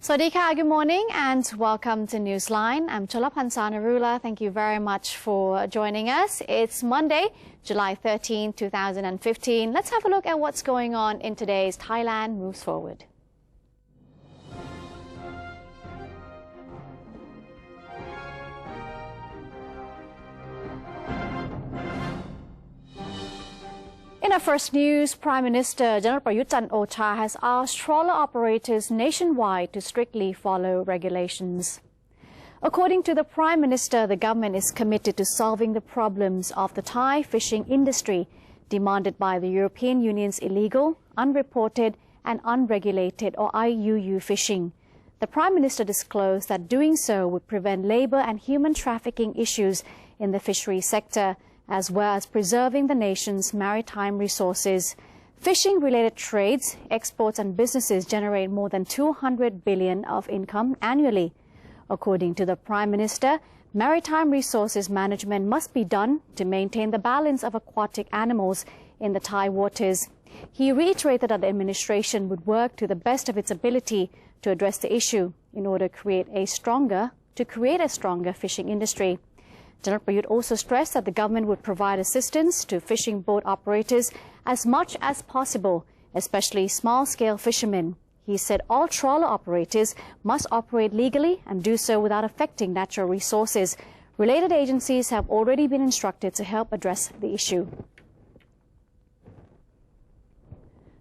Swadika, good morning and welcome to Newsline. I'm Cholapansa Narula. Thank you very much for joining us. It's Monday, July 13, 2015. Let's have a look at what's going on in today's Thailand Moves Forward. In our first news, Prime Minister General Prayut Chan-o-cha has asked trawler operators nationwide to strictly follow regulations. According to the Prime Minister, the government is committed to solving the problems of the Thai fishing industry, demanded by the European Union's illegal, unreported and unregulated or IUU fishing. The Prime Minister disclosed that doing so would prevent labour and human trafficking issues in the fishery sector, as well as preserving the nation's maritime resources. Fishing-related trades, exports and businesses generate more than 200 billion of income annually. According to the Prime Minister, maritime resources management must be done to maintain the balance of aquatic animals in the Thai waters. He reiterated that the administration would work to the best of its ability to address the issue in order to create a stronger fishing industry. General Prayut also stressed that the government would provide assistance to fishing boat operators as much as possible, especially small-scale fishermen. He said all trawler operators must operate legally and do so without affecting natural resources. Related agencies have already been instructed to help address the issue.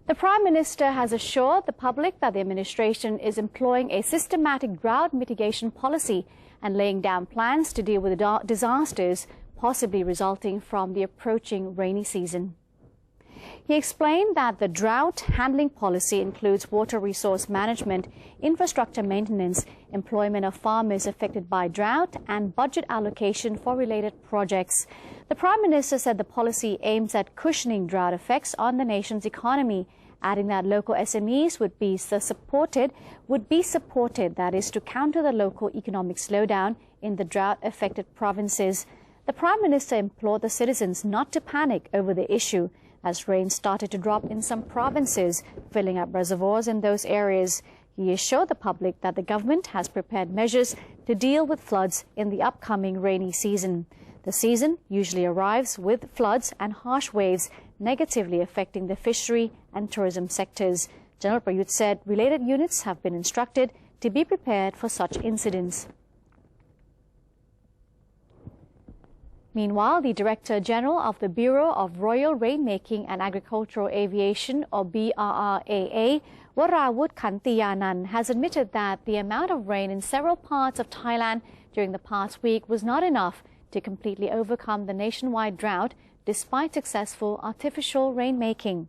The Prime Minister has assured the public that the administration is employing a systematic drought mitigation policy and laying down plans to deal with the disasters possibly resulting from the approaching rainy season. He explained that the drought handling policy includes water resource management, infrastructure maintenance, employment of farmers affected by drought, and budget allocation for related projects. The Prime Minister said the policy aims at cushioning drought effects on the nation's economy, adding that local SMEs would be supported, that is, to counter the local economic slowdown in the drought-affected provinces. The Prime Minister implored the citizens not to panic over the issue, as rain started to drop in some provinces, filling up reservoirs in those areas. He assured the public that the government has prepared measures to deal with floods in the upcoming rainy season. The season usually arrives with floods and harsh waves, negatively affecting the fishery and tourism sectors. General Prayut said related units have been instructed to be prepared for such incidents. Meanwhile, the Director General of the Bureau of Royal Rainmaking and Agricultural Aviation, or BRRAA, Warawut Kantiyanan, has admitted that the amount of rain in several parts of Thailand during the past week was not enough to completely overcome the nationwide drought despite successful artificial rainmaking.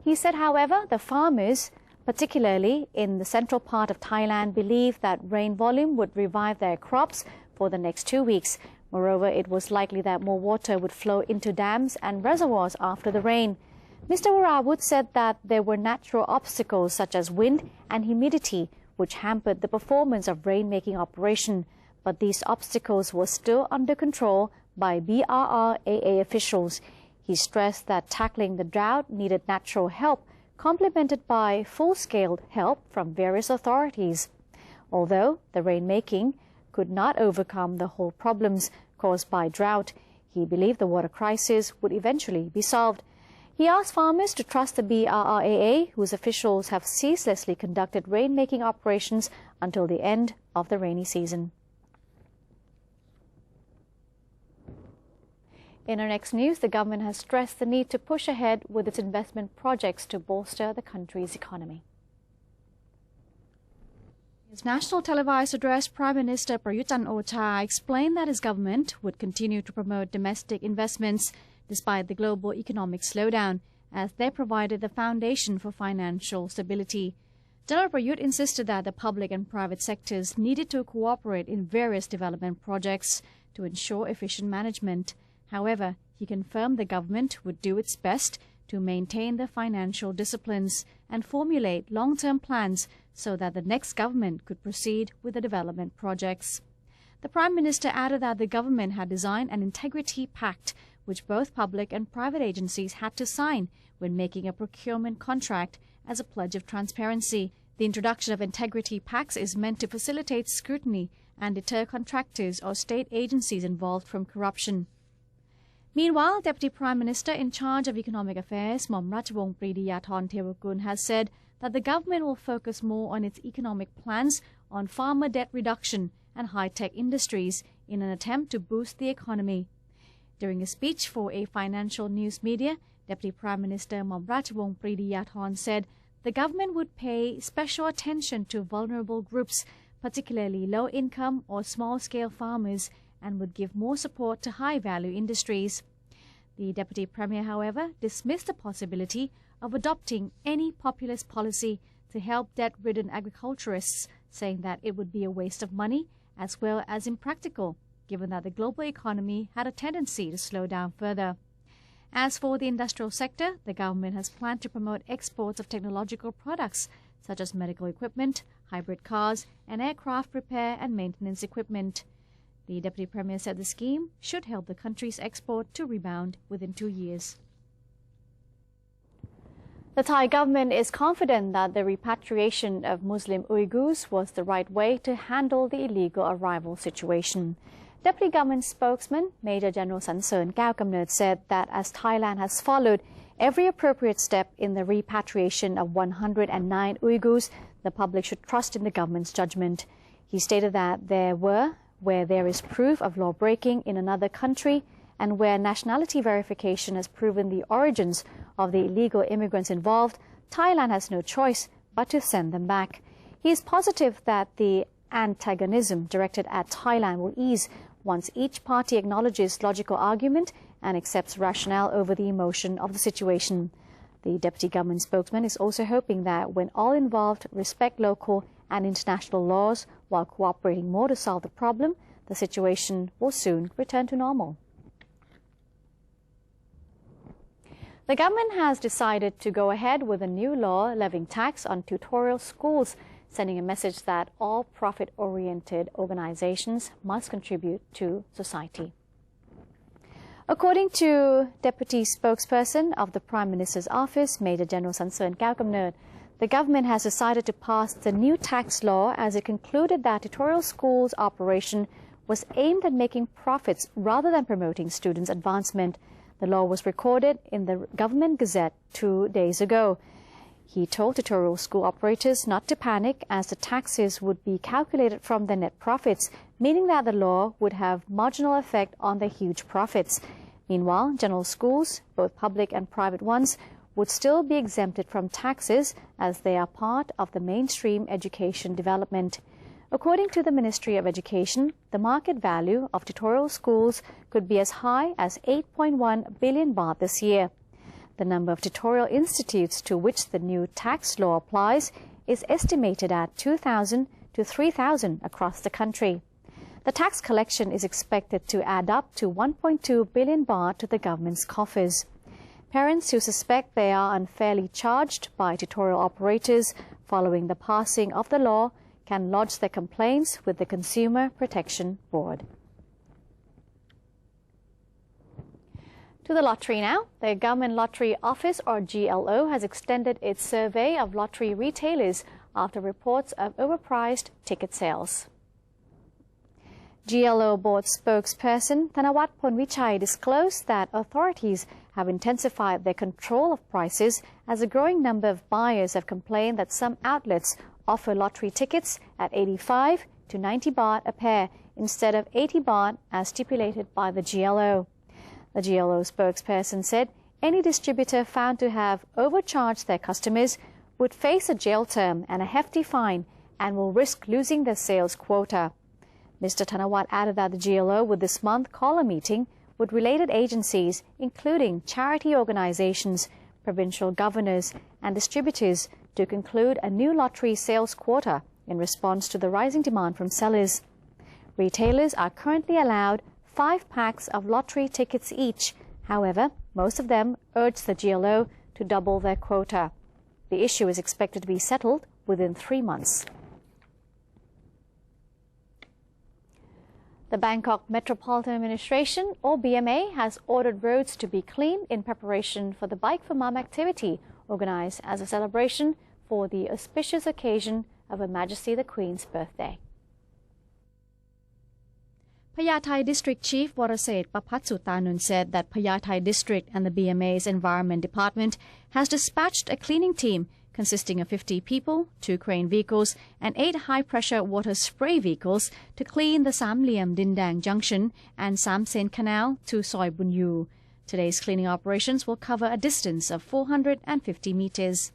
He said, however, the farmers, particularly in the central part of Thailand, believe that rain volume would revive their crops for the next 2 weeks. Moreover, it was likely that more water would flow into dams and reservoirs after the rain. Mr. Warawut said that there were natural obstacles such as wind and humidity which hampered the performance of rainmaking operation, but these obstacles were still under control by BRRAA officials. He stressed that tackling the drought needed natural help, complemented by full-scale help from various authorities. Although the rainmaking could not overcome the whole problems caused by drought, he believed the water crisis would eventually be solved. He asked farmers to trust the BRRAA, whose officials have ceaselessly conducted rainmaking operations until the end of the rainy season. In our next news, the government has stressed the need to push ahead with its investment projects to bolster the country's economy. In his national televised address, Prime Minister Prayut Chan-o-cha explained that his government would continue to promote domestic investments despite the global economic slowdown, as they provided the foundation for financial stability. General Prayut insisted that the public and private sectors needed to cooperate in various development projects to ensure efficient management. However, he confirmed the government would do its best to maintain the financial disciplines and formulate long-term plans so that the next government could proceed with the development projects. The Prime Minister added that the government had designed an integrity pact which both public and private agencies had to sign when making a procurement contract as a pledge of transparency, The introduction of integrity packs is meant to facilitate scrutiny and deter contractors or state agencies involved from corruption. Meanwhile, Deputy Prime Minister in charge of Economic Affairs, Mom Ratchawong Pridiyathorn Tewakul, has said that the government will focus more on its economic plans on farmer debt reduction and high-tech industries in an attempt to boost the economy. During a speech for a financial news media, Deputy Prime Minister Mom Ratchawong Pridiyathorn said the government would pay special attention to vulnerable groups, particularly low-income or small-scale farmers, and would give more support to high-value industries. The Deputy Premier, however, dismissed the possibility of adopting any populist policy to help debt-ridden agriculturists, saying that it would be a waste of money as well as impractical, given that the global economy had a tendency to slow down further. As for the industrial sector, the government has planned to promote exports of technological products such as medical equipment, hybrid cars, and aircraft repair and maintenance equipment. The Deputy Premier said the scheme should help the country's export to rebound within 2 years. The Thai government is confident that the repatriation of Muslim Uyghurs was the right way to handle the illegal arrival situation. Deputy Government Spokesman Major General Sansern Kaew-Kamnert said that as Thailand has followed every appropriate step in the repatriation of 109 Uyghurs, the public should trust in the government's judgment. He stated that where there is proof of law-breaking in another country and where nationality verification has proven the origins of the illegal immigrants involved, Thailand has no choice but to send them back. He is positive that the antagonism directed at Thailand will ease once each party acknowledges logical argument and accepts rationale over the emotion of the situation. The Deputy Government Spokesman is also hoping that when all involved respect local and international laws while cooperating more to solve the problem, the situation will soon return to normal. The government has decided to go ahead with a new law levying tax on tutorial schools, sending a message that all profit-oriented organizations must contribute to society. According to Deputy Spokesperson of the Prime Minister's Office, Major General Sansern Kaew-Kamnert, the government has decided to pass the new tax law as it concluded that tutorial schools' operation was aimed at making profits rather than promoting students' advancement. The law was recorded in the Government Gazette 2 days ago. He told tutorial school operators not to panic as the taxes would be calculated from their net profits, meaning that the law would have marginal effect on their huge profits. Meanwhile, general schools, both public and private ones, would still be exempted from taxes as they are part of the mainstream education development. According to the Ministry of Education, the market value of tutorial schools could be as high as 8.1 billion baht this year. The number of tutorial institutes to which the new tax law applies is estimated at 2,000 to 3,000 across the country. The tax collection is expected to add up to 1.2 billion baht to the government's coffers. Parents who suspect they are unfairly charged by tutorial operators following the passing of the law can lodge their complaints with the Consumer Protection Board. To the lottery now. The Government Lottery Office, or GLO, has extended its survey of lottery retailers after reports of overpriced ticket sales. GLO Board spokesperson Thanawat Phonvichai disclosed that authorities have intensified their control of prices as a growing number of buyers have complained that some outlets offer lottery tickets at 85 to 90 baht a pair instead of 80 baht as stipulated by the GLO. The GLO spokesperson said any distributor found to have overcharged their customers would face a jail term and a hefty fine and will risk losing their sales quota. Mr. Thanawat added that the GLO would this month call a meeting with related agencies, including charity organizations, provincial governors, and distributors, to conclude a new lottery sales quota in response to the rising demand from sellers. Retailers are currently allowed 5 packs of lottery tickets each. However, most of them urge the GLO to double their quota. The issue is expected to be settled within 3 months. The Bangkok Metropolitan Administration, or BMA, has ordered roads to be cleaned in preparation for the Bike for Mom activity, organized as a celebration for the auspicious occasion of Her Majesty the Queen's birthday. Payathai District Chief Waraset Papatsutanun said that Payathai District and the BMA's Environment Department has dispatched a cleaning team consisting of 50 people, 2 crane vehicles, and 8 high-pressure water spray vehicles to clean the Sam Liam Dindang Junction and Sam Sen Canal to Soi Bunyu. Today's cleaning operations will cover a distance of 450 meters.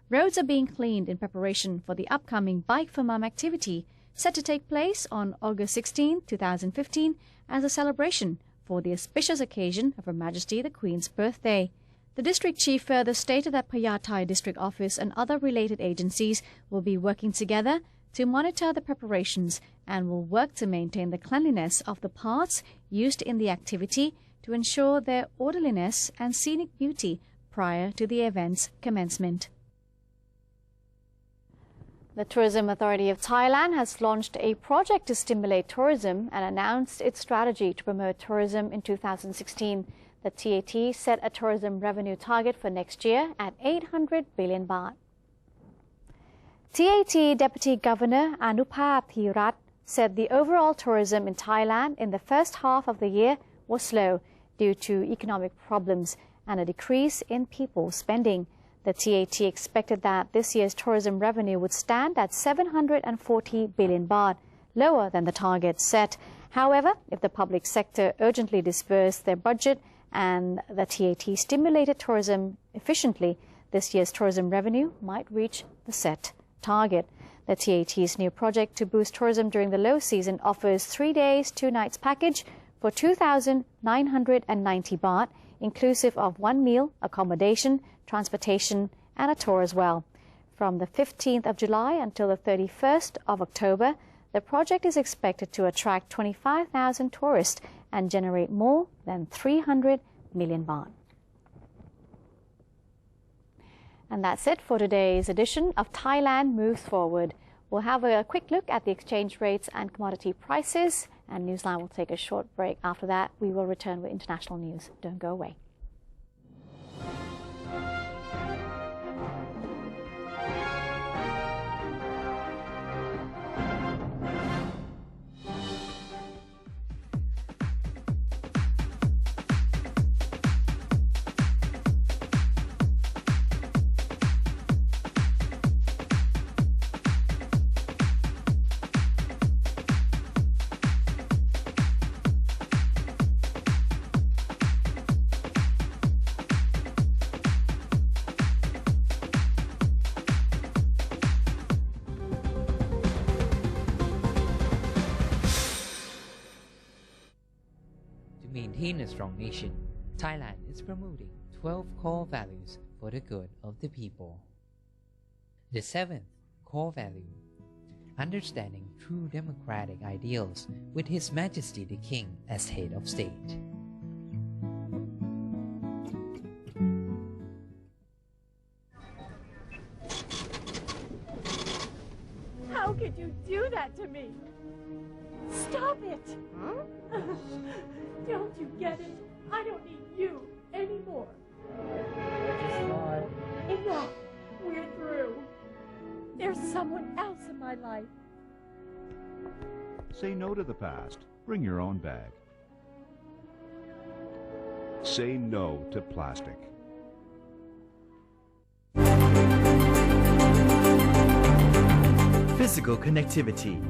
Roads are being cleaned in preparation for the upcoming Bike for Mum activity, set to take place on August 16, 2015, as a celebration for the auspicious occasion of Her Majesty the Queen's birthday. The district chief further stated that Payathai District Office and other related agencies will be working together to monitor the preparations and will work to maintain the cleanliness of the parts used in the activity to ensure their orderliness and scenic beauty prior to the event's commencement. The Tourism Authority of Thailand has launched a project to stimulate tourism and announced its strategy to promote tourism in 2016. The TAT set a tourism revenue target for next year at 800 billion baht. TAT Deputy Governor Anuphap Thirat said the overall tourism in Thailand in the first half of the year was slow due to economic problems and a decrease in people spending. The TAT expected that this year's tourism revenue would stand at 740 billion baht, lower than the target set. However, if the public sector urgently disbursed their budget and the TAT stimulated tourism efficiently, this year's tourism revenue might reach the set target. The TAT's new project to boost tourism during the low season offers 3 days, 2 nights package for 2,990 baht, inclusive of 1 meal, accommodation, transportation, and a tour as well. From the 15th of July until the 31st of October, the project is expected to attract 25,000 tourists and generate more than 300 million baht. And that's it for today's edition of Thailand Moves Forward. We'll have a quick look at the exchange rates and commodity prices, and Newsline will take a short break. After that, we will return with international news. Don't go away. To maintain a strong nation, Thailand is promoting 12 core values for the good of the people. The 7th core value, understanding true democratic ideals with His Majesty the King as head of state. How could you do that to me? Stop it! Huh? Don't you get it? I don't need you anymore. Enough! We're through. There's someone else in my life. Say no to the past. Bring your own bag. Say no to plastic. Physical connectivity.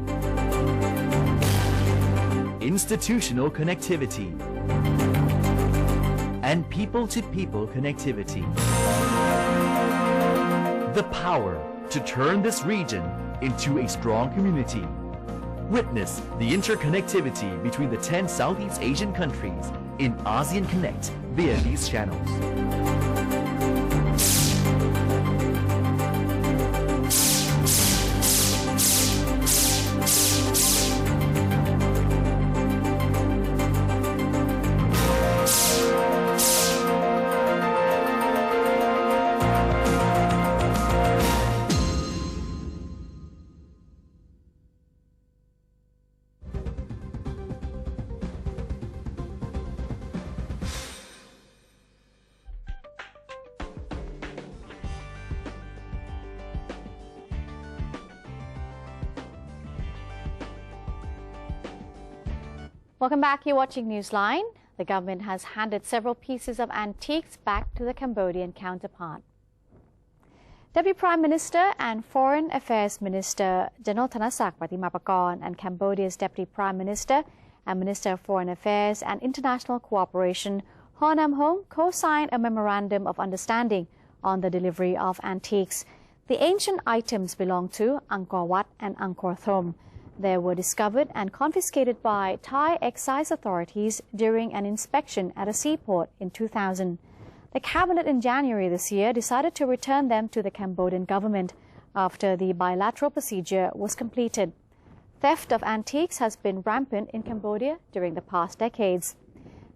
Institutional connectivity. And people-to-people connectivity. The power to turn this region into a strong community. Witness the interconnectivity between the 10 Southeast Asian countries in ASEAN Connect via these channels. Welcome back. You're watching Newsline. The government has handed several pieces of antiques back to the Cambodian counterpart. Deputy Prime Minister and Foreign Affairs Minister General Thanasak Pratimapakon and Cambodia's Deputy Prime Minister and Minister of Foreign Affairs and International Cooperation Honam Hong co-signed a memorandum of understanding on the delivery of antiques. The ancient items belong to Angkor Wat and Angkor Thom. They were discovered and confiscated by Thai excise authorities during an inspection at a seaport in 2000. The cabinet in January this year decided to return them to the Cambodian government after the bilateral procedure was completed. Theft of antiques has been rampant in Cambodia during the past decades.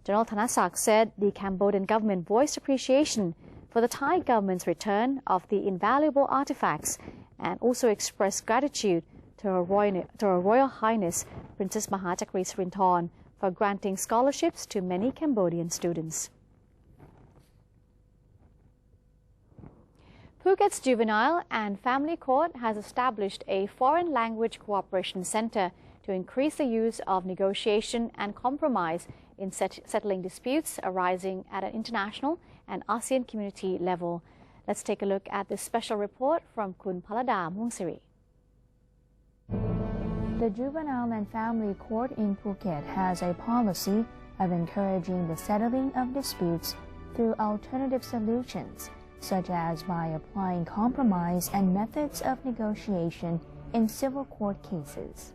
General Thanasak said the Cambodian government voiced appreciation for the Thai government's return of the invaluable artifacts and also expressed gratitude to Her Royal Highness Princess Mahachakri Srinthorn for granting scholarships to many Cambodian students. Phuket's Juvenile and Family Court has established a foreign language cooperation center to increase the use of negotiation and compromise in settling disputes arising at an international and ASEAN community level. Let's take a look at this special report from Kun Palada Mungsiri. The Juvenile and Family Court in Phuket has a policy of encouraging the settling of disputes through alternative solutions, such as by applying compromise and methods of negotiation in civil court cases.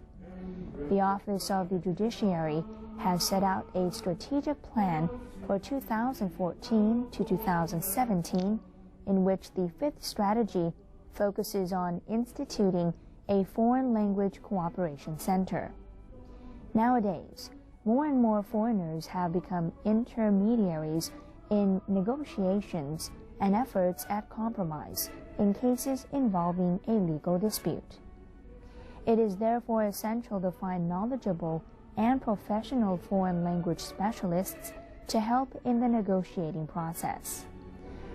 The Office of the Judiciary has set out a strategic plan for 2014 to 2017, in which the fifth strategy focuses on instituting a foreign language cooperation center. Nowadays, more and more foreigners have become intermediaries in negotiations and efforts at compromise in cases involving a legal dispute. It is therefore essential to find knowledgeable and professional foreign language specialists to help in the negotiating process.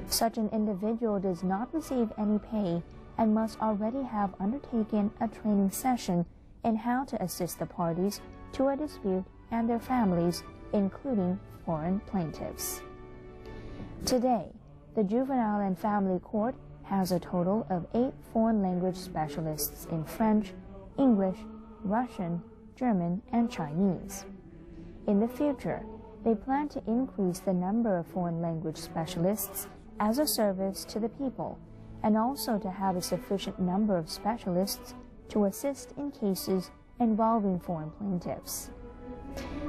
Such an individual does not receive any pay and must already have undertaken a training session in how to assist the parties to a dispute and their families, including foreign plaintiffs. Today, the Juvenile and Family Court has a total of 8 foreign language specialists in French, English, Russian, German, and Chinese. In the future, they plan to increase the number of foreign language specialists as a service to the people, and also to have a sufficient number of specialists to assist in cases involving foreign plaintiffs.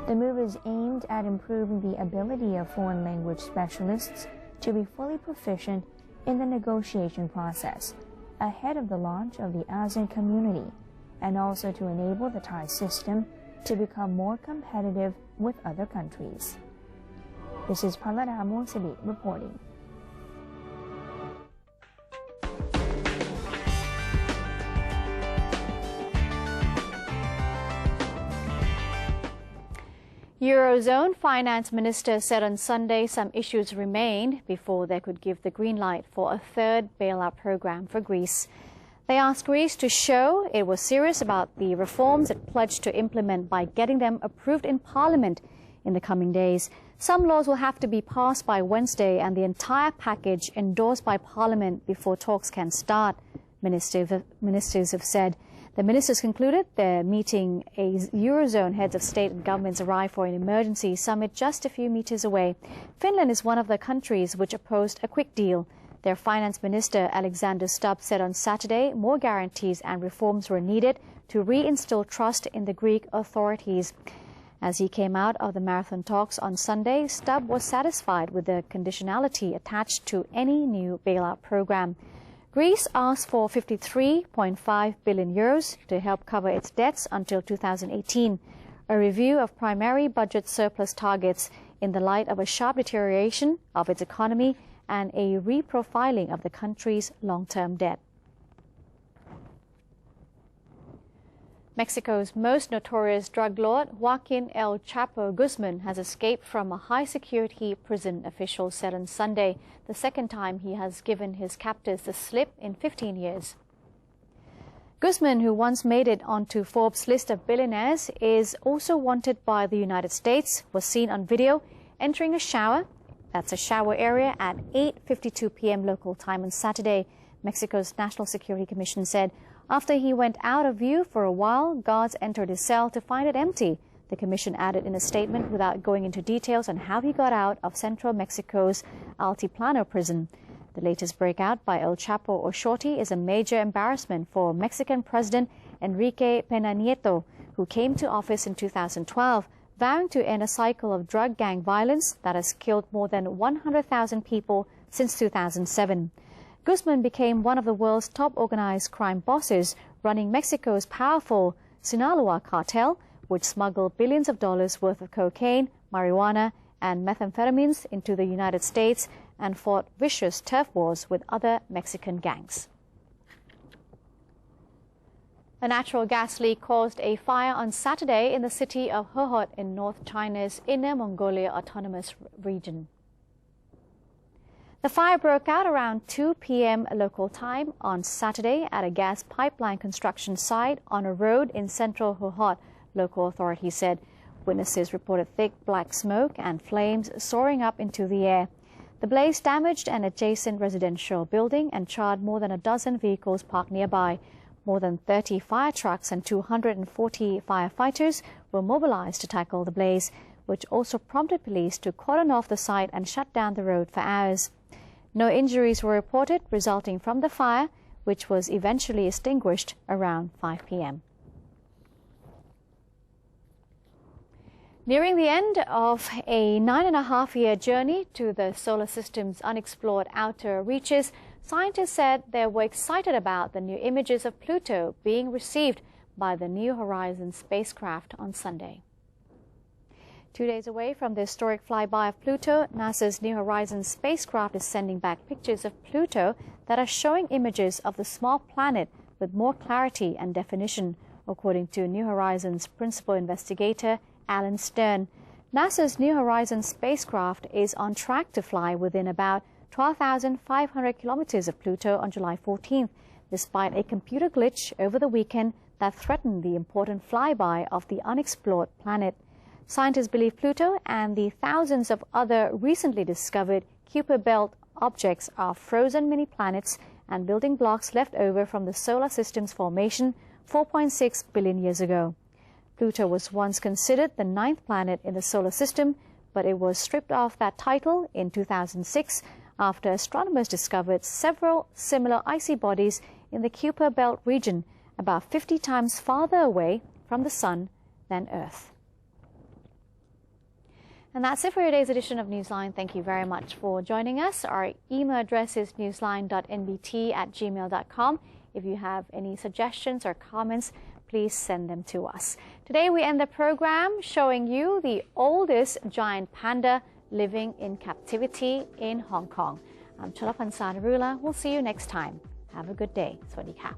The move is aimed at improving the ability of foreign language specialists to be fully proficient in the negotiation process ahead of the launch of the ASEAN community, and also to enable the Thai system to become more competitive with other countries. This is Palada Mungsiri reporting. Eurozone finance minister said on Sunday some issues remained before they could give the green light for a third bailout program for Greece. They asked Greece to show it was serious about the reforms it pledged to implement by getting them approved in Parliament in the coming days. Some laws will have to be passed by Wednesday and the entire package endorsed by Parliament before talks can start, ministers have said. The ministers concluded their meeting as Eurozone heads of state and governments arrived for an emergency summit just a few meters away. Finland is one of the countries which opposed a quick deal. Their finance minister, Alexander Stubb, said on Saturday more guarantees and reforms were needed to reinstill trust in the Greek authorities. As he came out of the marathon talks on Sunday, Stubb was satisfied with the conditionality attached to any new bailout program. Greece asked for 53.5 billion euros to help cover its debts until 2018, a review of primary budget surplus targets in the light of a sharp deterioration of its economy and a reprofiling of the country's long-term debt. Mexico's most notorious drug lord, Joaquin El Chapo Guzman, has escaped from a high-security prison, officials said on Sunday, the second time he has given his captors the slip in 15 years. Guzman, who once made it onto Forbes' list of billionaires, is also wanted by the United States, was seen on video entering a shower. That's a shower area at 8:52 p.m. local time on Saturday, Mexico's National Security Commission said. After he went out of view for a while, guards entered his cell to find it empty. The commission added in a statement without going into details on how he got out of central Mexico's Altiplano prison. The latest breakout by El Chapo or Shorty is a major embarrassment for Mexican President Enrique Peña Nieto, who came to office in 2012, vowing to end a cycle of drug gang violence that has killed more than 100,000 people since 2007. Guzman became one of the world's top organized crime bosses, running Mexico's powerful Sinaloa cartel, which smuggled billions of dollars worth of cocaine, marijuana, and methamphetamines into the United States and fought vicious turf wars with other Mexican gangs. A natural gas leak caused a fire on Saturday in the city of Hohhot in North China's Inner Mongolia Autonomous Region. The fire broke out around 2 p.m. local time on Saturday at a gas pipeline construction site on a road in central Hohhot, local authorities said. Witnesses reported thick black smoke and flames soaring up into the air. The blaze damaged an adjacent residential building and charred more than a dozen vehicles parked nearby. More than 30 fire trucks and 240 firefighters were mobilized to tackle the blaze, which also prompted police to cordon off the site and shut down the road for hours. No injuries were reported resulting from the fire, which was eventually extinguished around 5 p.m. Nearing the end of a 9.5-year journey to the solar system's unexplored outer reaches, scientists said they were excited about the new images of Pluto being received by the New Horizons spacecraft on Sunday. 2 days away from the historic flyby of Pluto, NASA's New Horizons spacecraft is sending back pictures of Pluto that are showing images of the small planet with more clarity and definition, according to New Horizons principal investigator Alan Stern. NASA's New Horizons spacecraft is on track to fly within about 12,500 kilometers of Pluto on July 14th, despite a computer glitch over the weekend that threatened the important flyby of the unexplored planet. Scientists believe Pluto and the thousands of other recently discovered Kuiper Belt objects are frozen mini-planets and building blocks left over from the solar system's formation 4.6 billion years ago. Pluto was once considered the 9th planet in the solar system, but it was stripped of that title in 2006 after astronomers discovered several similar icy bodies in the Kuiper Belt region, about 50 times farther away from the Sun than Earth. And that's it for today's edition of Newsline. Thank you very much for joining us. Our email address is newsline.nbt@gmail.com. If you have any suggestions or comments, please send them to us. Today we end the program showing you the oldest giant panda living in captivity in Hong Kong. I'm Chalapan Sanarula. We'll see you next time. Have a good day. Sawasdee ka.